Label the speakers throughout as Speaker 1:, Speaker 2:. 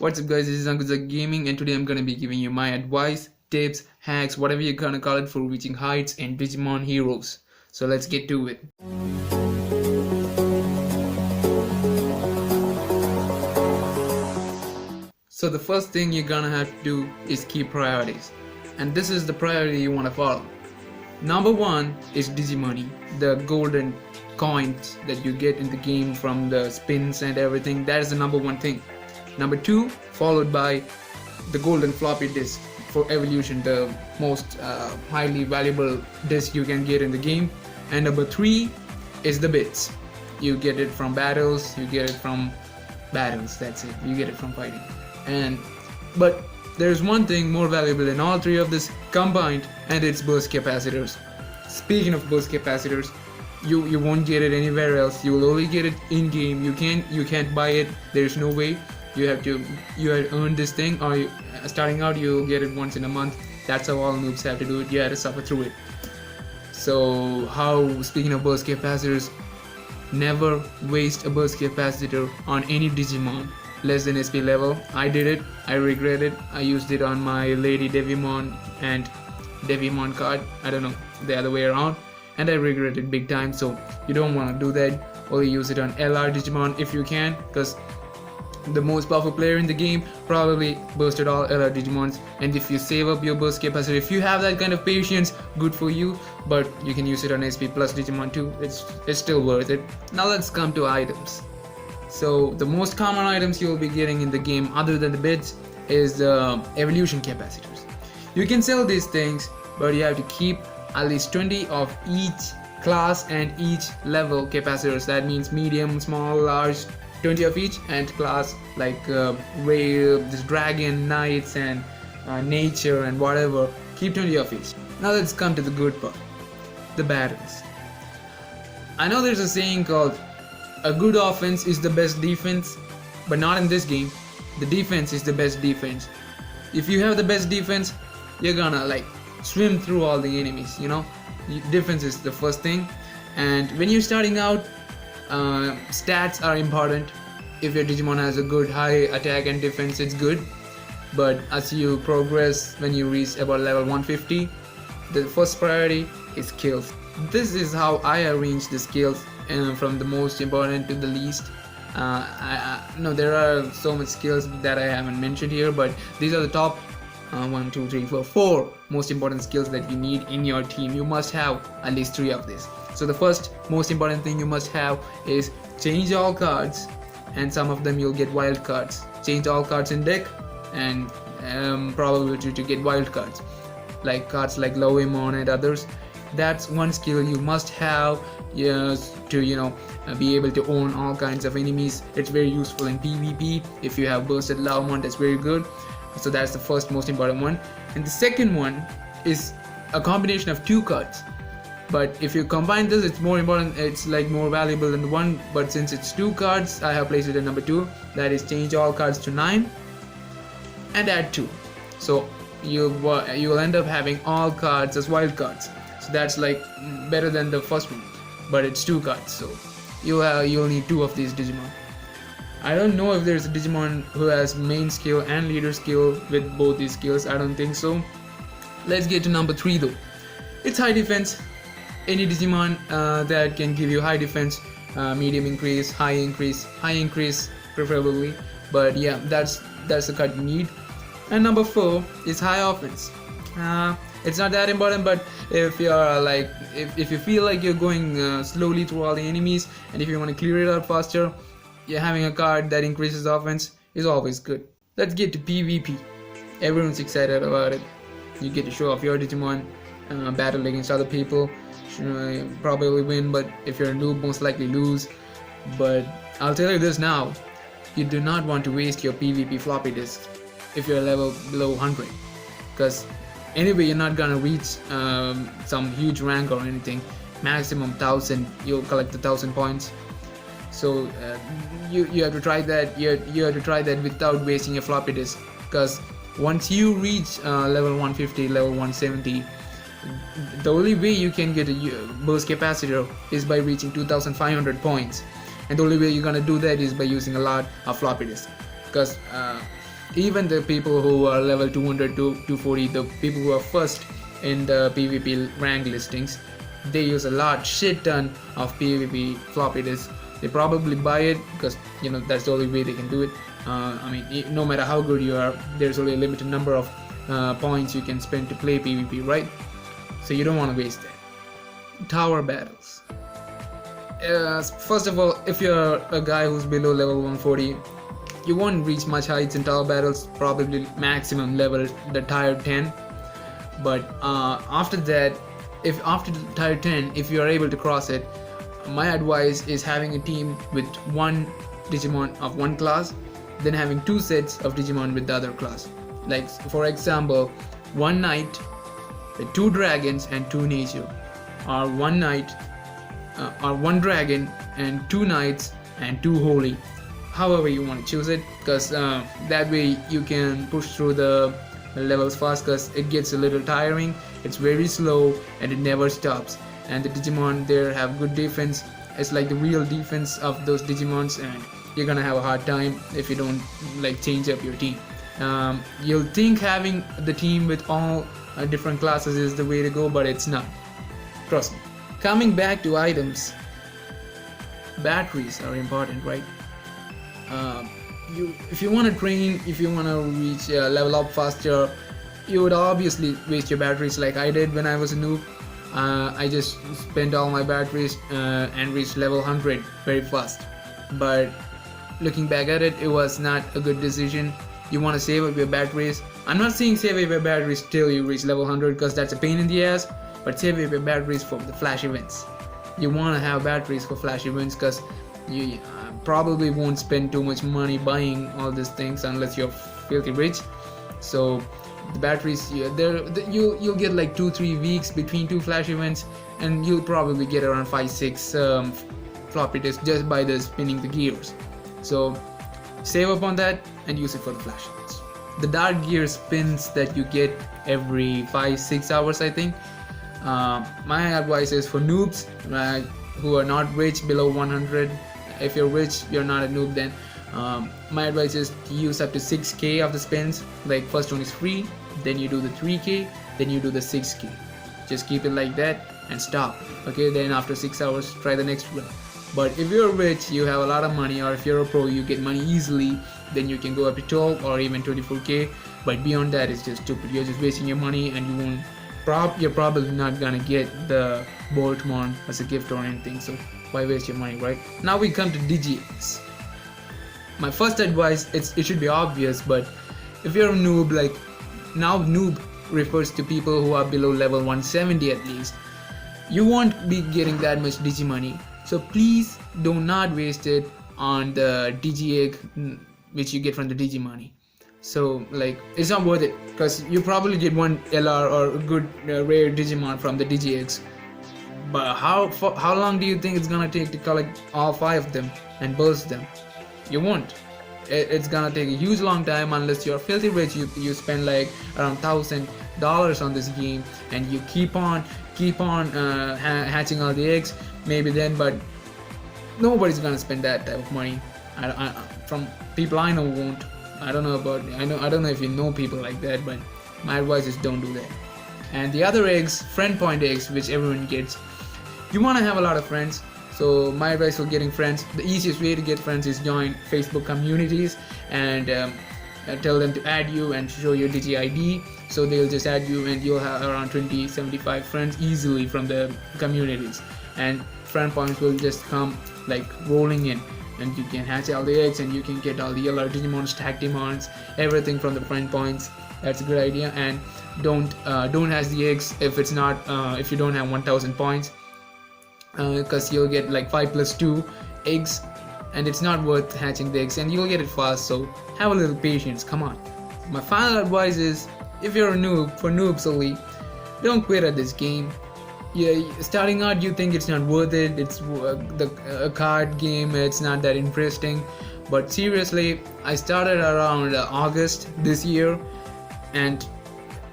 Speaker 1: What's up guys, this is Uncle Zach Gaming and today I'm gonna be giving you my advice, tips, hacks, whatever you're gonna call it for reaching heights in Digimon Heroes. So let's get to it. So the first thing you're gonna have to do is keep priorities. And this is the priority you wanna follow. Number one is Digimoney, the golden coins that you get in the game from the spins and everything. That is the number one thing. Number two, followed by the golden floppy disk for evolution, the most highly valuable disk you can get in the game. And number three is the bits. You get it from battles, that's it. You get it from fighting. But there's one thing more valuable than all three of this combined, and it's burst capacitors. Speaking of burst capacitors, you won't get it anywhere else. You will only get it in game. You can't buy it. There's no way. You have earned this thing, or starting out you'll get it once in a month. That's how all noobs have to do it. You have to suffer through it. So speaking of burst capacitors, never waste a burst capacitor on any Digimon less than SP level. I did it. I regret it. I used it on my Lady Devimon and Devimon card. I don't know, the other way around. And I regret it big time. So you don't want to do that. Only use it on LR Digimon if you can, because the most powerful player in the game probably bursted all LR Digimons. And if you save up your burst capacitor, if you have that kind of patience, good for you. But you can use it on SP plus Digimon too. It's still worth it. Now let's come to items. So the most common items you will be getting in the game other than the bits is the evolution capacitors. You can sell these things, but you have to keep at least 20 of each class and each level capacitors. That means medium, small, large, 20 of each, and class like this dragon, knights, and nature and whatever. Keep 20 of each. Now let's come to the good part, the battles. I know there's a saying called a good offense is the best defense, but not in this game. The defense is the best defense. If you have the best defense, you're gonna like swim through all the enemies, you know. Defense is the first thing. And when you're starting out, stats are important. If your Digimon has a good high attack and defense, it's good. But as you progress, when you reach about level 150, the first priority is skills. This is how I arrange the skills from the most important to the least. No, there are so much skills that I haven't mentioned here, but these are the top 4 most important skills that you need in your team. You must have at least 3 of these. So the first most important thing you must have is change all cards, and some of them you'll get wild cards. Change all cards in deck, and probability to get wild cards, like cards like Lowemon and others. That's one skill you must have, yes, to be able to own all kinds of enemies. It's very useful in PvP. If you have bursted Lowemon, that's very good. So that's the first most important one. And the second one is a combination of 2 cards. But if you combine this, it's more important. It's like more valuable than 1. But since it's 2 cards, I have placed it at number 2. That is change all cards to 9 and add 2. So you will end up having all cards as wild cards. So that's like better than the first one, but it's 2 cards, so you'll need 2 of these Digimon. I don't know if there's a Digimon who has main skill and leader skill with both these skills. I don't think so. Let's get to number 3 though. It's high defense. Any Digimon that can give you high defense, medium increase, high increase preferably. But yeah, that's the card you need. And number 4 is high offense. It's not that important, but if you're like, if you feel like you're going slowly through all the enemies, and if you want to clear it out faster, having a card that increases offense is always good. Let's get to PvP. Everyone's excited about it. You get to show off your Digimon, battle against other people, probably win, but if you're a noob, most likely lose. But I'll tell you this now, you do not want to waste your PvP floppy disk if you're level below 100, because anyway you're not gonna reach some huge rank or anything. Maximum 1000, you'll collect 1000 points. So you have to try that. You have to try that without wasting your floppy disk, because once you reach level 150, level 170, the only way you can get a burst capacitor is by reaching 2500 points. And the only way you're gonna do that is by using a lot of floppy disk, because even the people who are level 200 to 240, the people who are first in the PvP rank listings, they use a lot shit ton of PvP floppy disk. They probably buy it because that's the only way they can do it. I mean, no matter how good you are, there's only a limited number of points you can spend to play PvP, right? So you don't want to waste that. Tower battles. First of all, if you're a guy who's below level 140, you won't reach much heights in tower battles, probably maximum level the tier 10. But after that, if after tier 10, if you are able to cross it, my advice is having a team with one Digimon of one class, then having two sets of Digimon with the other class. Like for example, one knight with two dragons and two nature, or one knight or one dragon and two knights and two holy. However you want to choose it, because that way you can push through the levels fast, because it gets a little tiring. It's very slow and it never stops, and the Digimon there have good defense. It's like the real defense of those Digimons, and you're gonna have a hard time if you don't like change up your team. You'll think having the team with all different classes is the way to go, but it's not, trust me. Coming back to items, batteries are important, right? If you want to train, if you want to reach level up faster, you would obviously waste your batteries like I did when I was a noob. I just spent all my batteries and reached level 100 very fast. But looking back at it, it was not a good decision. You want to save up your batteries. I'm not saying save up your batteries till you reach level 100, because that's a pain in the ass, but save up your batteries for the flash events. You want to have batteries for flash events, because you probably won't spend too much money buying all these things unless you're filthy rich. So the batteries, you'll get like 2-3 weeks between two flash events, and you'll probably get around 5-6 floppy disks just by the spinning the gears. So save up on that and use it for the flash events. The dark gear spins that you get every 5-6 hours, I think. My advice is for noobs who are not rich, below 100. If you're rich, you're not a noob, then my advice is to use up to 6k of the spins. Like first one is free, then you do the 3k, then you do the 6k. Just keep it like that and stop. Okay, then after 6 hours, try the next one. But if you're rich, you have a lot of money, or if you're a pro, you get money easily, then you can go up to 12 or even 24k. But beyond that, it's just stupid. You're just wasting your money, and you're probably not gonna get the Boltmon as a gift or anything. So why waste your money, right? Now we come to DGX. My first advice, it should be obvious, but if you're a noob, like now noob refers to people who are below level 170 at least, you won't be getting that much Digi money. So please do not waste it on the DGX which you get from the Digi money. So like it's not worth it, because you probably get one LR or a good rare Digimon from the DGX. But how long do you think it's gonna take to collect all 5 of them and burst them? You won't. It's gonna take a huge long time unless you're filthy rich. You spend like around $1,000 on this game, and you keep on hatching all the eggs. Maybe then, but nobody's gonna spend that type of money. From people I know won't. I don't know if you know people like that, but my advice is don't do that. And the other eggs, friend point eggs, which everyone gets, you want to have a lot of friends. So my advice for getting friends, the easiest way to get friends is join Facebook communities and tell them to add you and show your Digi ID. So they'll just add you, and you'll have around 20-75 friends easily from the communities, and friend points will just come like rolling in, and you can hatch all the eggs, and you can get all the LR Digimon, stack Digimons, everything from the friend points. That's a good idea. And don't hatch the eggs if it's not if you don't have 1000 points, because you'll get like 5 + 2 eggs, and it's not worth hatching the eggs, and you'll get it fast. So have a little patience. Come on. My final advice is, if you're a noob, for noobs only, don't quit at this game. Yeah, starting out you think it's not worth it, it's a card game, it's not that interesting, but seriously, I started around August this year, and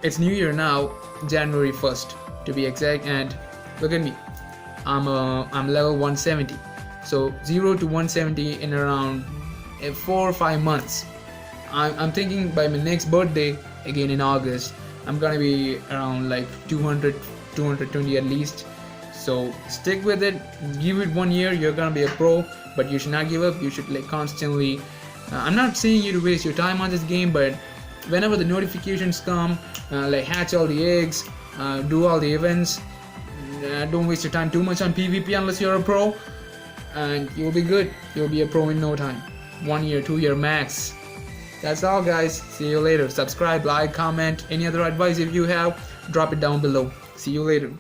Speaker 1: it's New Year now, January 1st to be exact, and look at me, I'm level 170, so 0 to 170 in around 4 or 5 months. I'm thinking by my next birthday, again in August, I'm gonna be around like 200, 220 at least. So stick with it, give it 1 year, you're gonna be a pro, but you should not give up. You should like constantly. I'm not saying you to waste your time on this game, but whenever the notifications come, like hatch all the eggs, do all the events. Don't waste your time too much on PvP unless you're a pro, and you'll be good. You'll be a pro in no time. 1 year, 2 year max. That's all, guys. See you later. Subscribe, like, comment. Any other advice if you have, drop it down below. See you later.